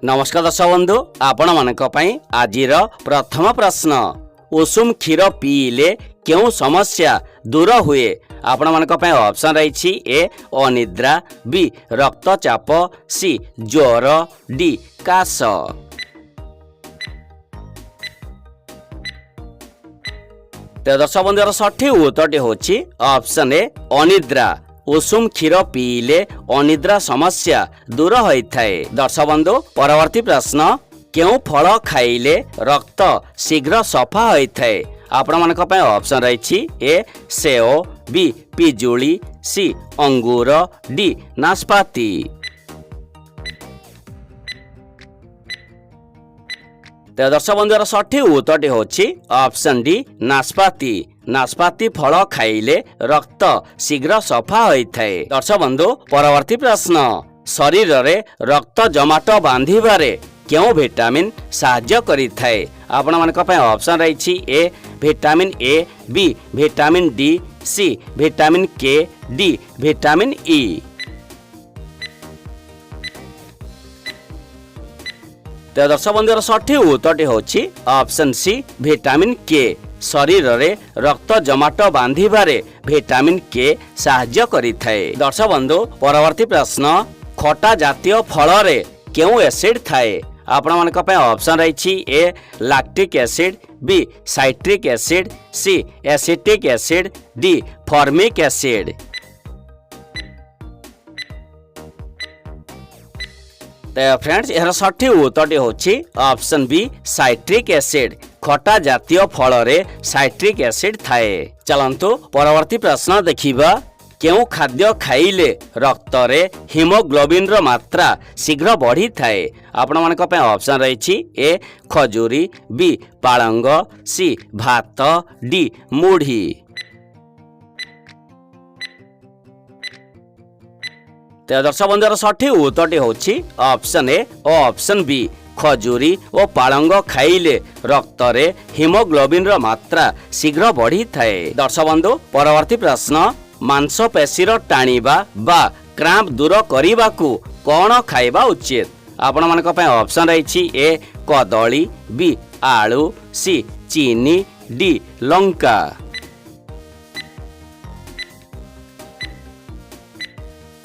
नमस्कार दर्शक बंधु आपण मानक पई आजिर प्रथम प्रश्न उषुम क्षीर पीले क्यों समस्या दूर हुए। आपण मानक पई ऑप्शन रही ए अनिद्रा, बी रक्तचाप, सी ज्वर, डी काश। तो दर्शक बंधुर सठिक उत्तर होची ऑप्शन ए अनिद्रा। उषुम क्षीर पीले अनिद्रा समस्या दूर होता है। दर्शक बंधु परवर्ती प्रश्न क्यों फल खाइले रक्त शीघ्र सफा होता है। आपण मानक पई ऑप्शन रही ए सेव, बी पिजुली, सी अंगूर, डी नाशपाती। तो दर्शक बंधुर सठिक उत्तर होची ऑप्शन डी नाशपाती। नाशपाती फल खाइले रक्त शीघ्र सफा होता है। दर्शक बंधु परवर्ती प्रश्न शरीर रे रक्त जमाट बांधिबारे क्यों विटामिन साहाय्य करिथाए। आपण मानक पई ऑप्शन रही A vitamin A, B vitamin D, C vitamin K, D vitamin E. तो दर्शक बंधुर सठिक उत्तर होची ऑप्शन सी विटामिन के। शरीर रे रक्त जमाट बांधिबारे विटामिन के साहाय्य करिथाए। दर्शक बंधु परवर्ती प्रश्न खटा जातीय फल रे क्यों एसिड थाए। आपण मानक पई ऑप्शन रही A lactic acid, B citric acid, C acetic acid, D formic acid. तो फ्रेंड्स यार सठिक उत्तर होची ऑप्शन बी साइट्रिक एसिड। खटा जातीय फल रे साइट्रिक एसिड थाए। चलंतु परवर्ती प्रश्न देखिबा क्यों खाद्य खाइले रक्त रे हीमोग्लोबिन रो मात्रा शीघ्र बढ़ी थाए। आपण मानक पे ऑप्शन रही ए खजूरी, बी पालंग, सी भात, डी मुढ़ी। तो दर्शक बंधुर सठिक उत्तर होची ऑप्शन ए और ऑप्शन बी खजूरी और पालंग खाइले रक्त रे हीमोग्लोबिन रो मात्रा शीघ्र बढ़ी थाए। दर्शक बंधु परवर्ती प्रश्न मांसपेशीर टाणीबा बा क्राम्प दूर करने को कौन खाइबा उचित। आपण मानक पई ऑप्शन रही ए कदली, बी आलू, सी चीनी, डी लंका।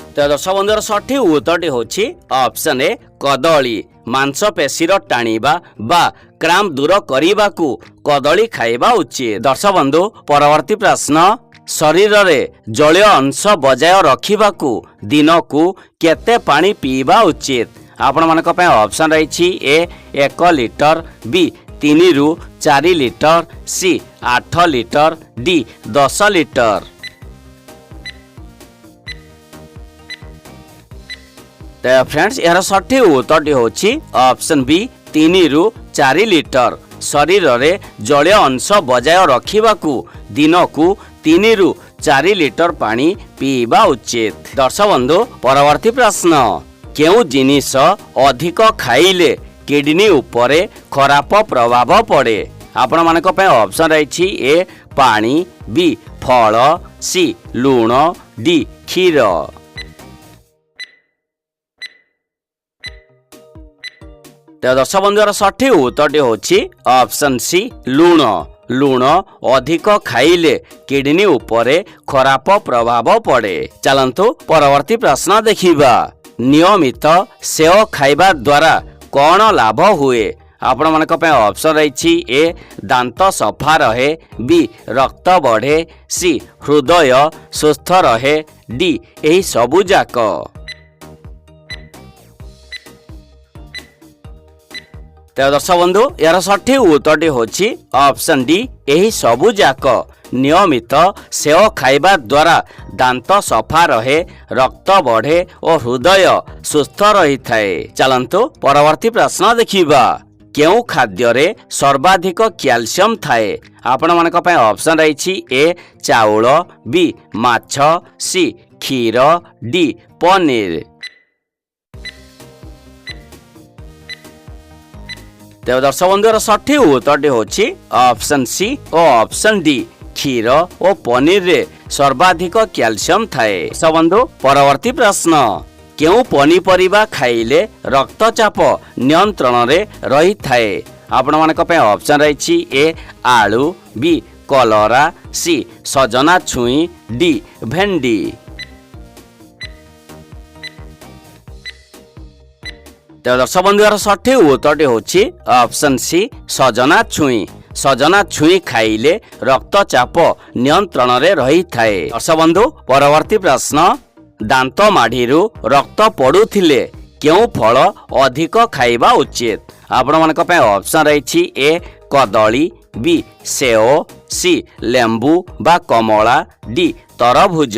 तो दर्शक बंधुर सठिक उत्तर होची ऑप्शन ए कदली। मांसपेशीर टाणीबा बा क्राम्प दूर करने को कदली खाइबा उचित। दर्शक बंधु परवर्ती प्रश्न शरीर रे जलीय अंश बजाय रखिबा को दिन को केते पानी पीबा उचित। आपण मानक पई ऑप्शन रही ए 1 लिटर, बी 3 रु 4 लिटर, सी 8 लिटर, डी 10 लिटर। तो फ्रेंड्स यार सठिक उत्तर होची ऑप्शन बी 3 रु 4 लिटर। शरीर रे जलीय अंश बजाय रखिबा को दिन को 3 रु 4 लिटर पानी पीबा उचित। दर्शक बंधु परवर्ती प्रश्न क्यों जिनिस अधिक खाइले किडनी उपरे खराब प्रभाव पड़े। आपण मानक पे ऑप्शन रही ए पानी, बी फल, सी लूण, डी क्षीर। तो दर्शक बंधुर सठिक उत्तर होची ऑप्शन सी लूण। लूण अधिक खाइले किडनी उपरे खराब प्रभाव पड़े। चलंतु परवर्ती प्रश्न देखिबा नियमित सेव खाइबा द्वारा कौन लाभ हुए। आपण मानक पे ऑप्शन रही ए दांत सफा रहे, बी रक्त बढ़े, सी हृदय सुस्थ रहे, डी एही सबु जाक। तो दर्शक बंधु यार सठिक उत्तर होची ऑप्शन डी एही सबु जाक। नियमित सेव खाइबा द्वारा दांत सफा रहे, रक्त बढ़े और हृदय सुस्थ रही थाए। चलंतु परवर्ती प्रश्न देखिबा क्यों खाद्य रे सर्वाधिक कैल्शियम थाए। आपण मानक पई ऑप्शन रही ए चाउल, बी माछ, सी क्षीर, डी पनीर। तो दर्शक बंधुर सठिक उत्तर होची ऑप्शन सी और ऑप्शन डी क्षीर और पनीर रे सर्वाधिक कैल्शियम थाए। दर्शक बंधु परवर्ती प्रश्न କେଉଁ ପନିପରିବା ଖାଇଲେ ରକ୍ତଚାପ ନିୟନ୍ତ୍ରଣରେ ରହିଥାଏ? ଆପଣମାନଙ୍କ ପାଇଁ ଅପସନ୍ ରହିଛି ଏ ଆଳୁ, ବି କଲରା, ସି ସଜନା ଛୁଇଁ, ଡି ଭେଣ୍ଡି। ତେବେ ଦର୍ଶକ ବନ୍ଧୁଙ୍କର ସଠିକ ଉତ୍ତରଟି ହେଉଛି ଅପସନ୍ ସି ସଜନା ଛୁଇଁ। ସଜନା ଛୁଇଁ ଖାଇଲେ ରକ୍ତଚାପ ନିୟନ୍ତ୍ରଣରେ ରହିଥାଏ। ଦର୍ଶକ ବନ୍ଧୁ ପରବର୍ତ୍ତୀ ପ୍ରଶ୍ନ, ଦାନ୍ତ ମାଢ଼ିରୁ ରକ୍ତ ପଡ଼ୁଥିଲେ କେଉଁ ଫଳ ଅଧିକ ଖାଇବା ଉଚିତ? ଆପଣମାନଙ୍କ ପାଇଁ ଅପସନ୍ ରହିଛି ଏ କଦଳୀ, ବି ସେଓ, ସି ଲେମ୍ବୁ ବା କମଳା, ଡି ତରଭୁଜ।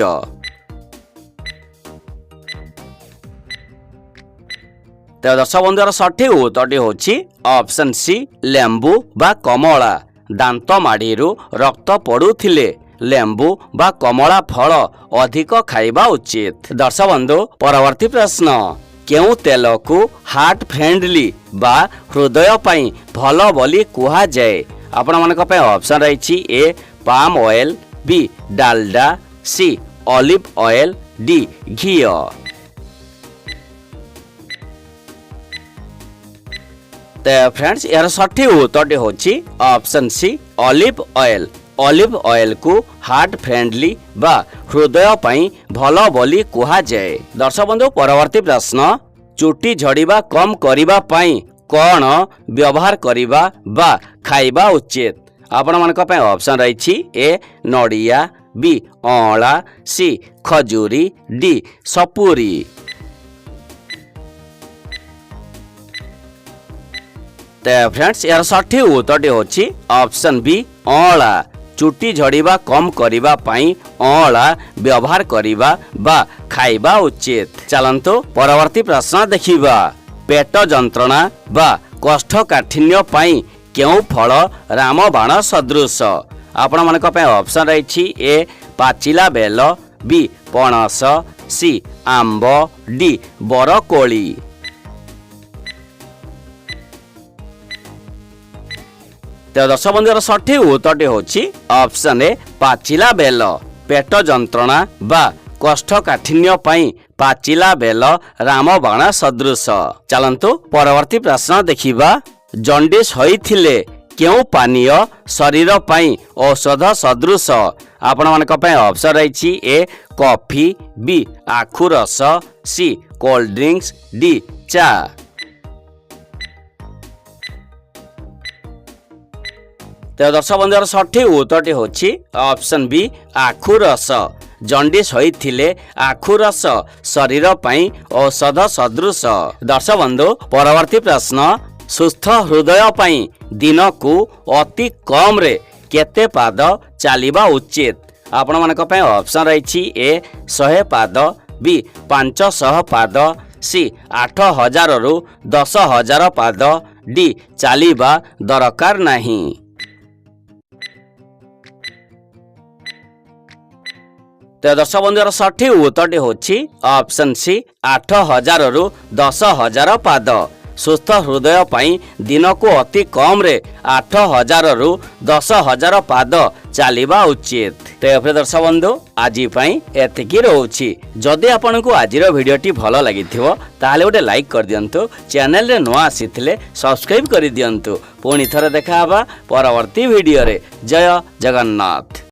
ତେବେ ଦର୍ଶକ ବନ୍ଧୁଙ୍କର ସଠିକ ଉତ୍ତରଟି ହେଉଛି ଅପସନ୍ ସି ଲେମ୍ବୁ ବା କମଳା। ଦାନ୍ତ ମାଢ଼ିରୁ ରକ୍ତ ପଡ଼ୁଥିଲେ ଲେମ୍ବୁ ବା କମଳା ଫଳ ଅଧିକ ଖାଇବା ଉଚିତ। ଦର୍ଶକ ବନ୍ଧୁ ପରବର୍ତ୍ତୀ ପ୍ରଶ୍ନ, କେଉଁ ତେଲକୁ ହାର୍ଟ ଫ୍ରେଣ୍ଡଲି ବା ହୃଦୟ ପାଇଁ ଭଲ ବୋଲି କୁହାଯାଏ? ଆପଣମାନଙ୍କ ପାଇଁ ଅପସନ୍ ରହିଛି A palm oil, B Dalda, C olive oil, D ଘିଅ। फ्रेंड्स यार सठिक उत्तरटी होची option C olive oil. Olive oil को हार्ट फ्रेंडली बा हृदय पई भलो बोली कुहा जाए। दर्शक बंधु परवर्ती प्रश्न, चुटी झड़ीबा कम करिबा पई कौन व्यवहार करिबा बा खाइबा उचित? आपण मानक पई ऑप्शन रही ए नड़िया, बी अँला, सी खजूरी, डी सपुरी। फ्रेंड्स यार सठिक उत्तरटी होची ऑप्शन बी अँला। चुटी झड़ीबा कम करिबा पई अँला व्यवहार करिबा बा खाइबा उचित। चलंतु परवर्ती प्रश्न देखिबा। पेट जंत्रणा बा कोष्ठकाठिन्य पई केउ फल रामबाण सदृश? आपण मानक पई ऑप्शन रही ए पाचिला बेल, बी पणस, सी आंब, डी बरकोली। दर्शक बंधुर सठिक उत्तरटी होची ऑप्शन ए पाचिला बेल। पेट जंत्रणा बा कोष्ठकाठिन्य पई पाचिला बेल रामबाण सदृश। चलंतु परवर्ती प्रश्न देखिबा। जंडिस होइथिले केउ पानीय शरीर पई औषध सदृश? आपण मानक पई ऑप्शन रही ए कॉफी, बी आखु रस, सी कोल्ड ड्रिंक्स, डी चा। दर्शक बंधुर सठिक उत्तरटी होची ऑप्शन बी आखु रस। जंडिस होइथिले आखु रस शरीर पई औषध सदृश। दर्शक बंधु परवर्ती प्रश्न, सुस्थ हृदय पई दिन को अति कम रे केते पाद चलिबा उचित? आपण मानक पई ऑप्शन रही ए 100 पाद, बी 500 पाद, सी 8000 रु 10000 पाद, डी चलिबा दरकार नहीं। दर्शक बंधुर सठिक उत्तरटी होची ऑप्शन सी 8000 रु 10000 पाद। सुस्थ हृदय पई दिन को अति कम रे 8000 रु 10000 पाद चलिबा उचित। तो दर्शक बंधु आज एतिकी रोची। जदि आपन को आज भिडियोटी भल लगी ताहले गोटे लाइक कर दियंतु। चैनल रे नुआ आसीथिले सब्सक्राइब कर दियंतु। पुणी थरे देखा हबा परवर्ती वीडियो रे। जय जगन्नाथ।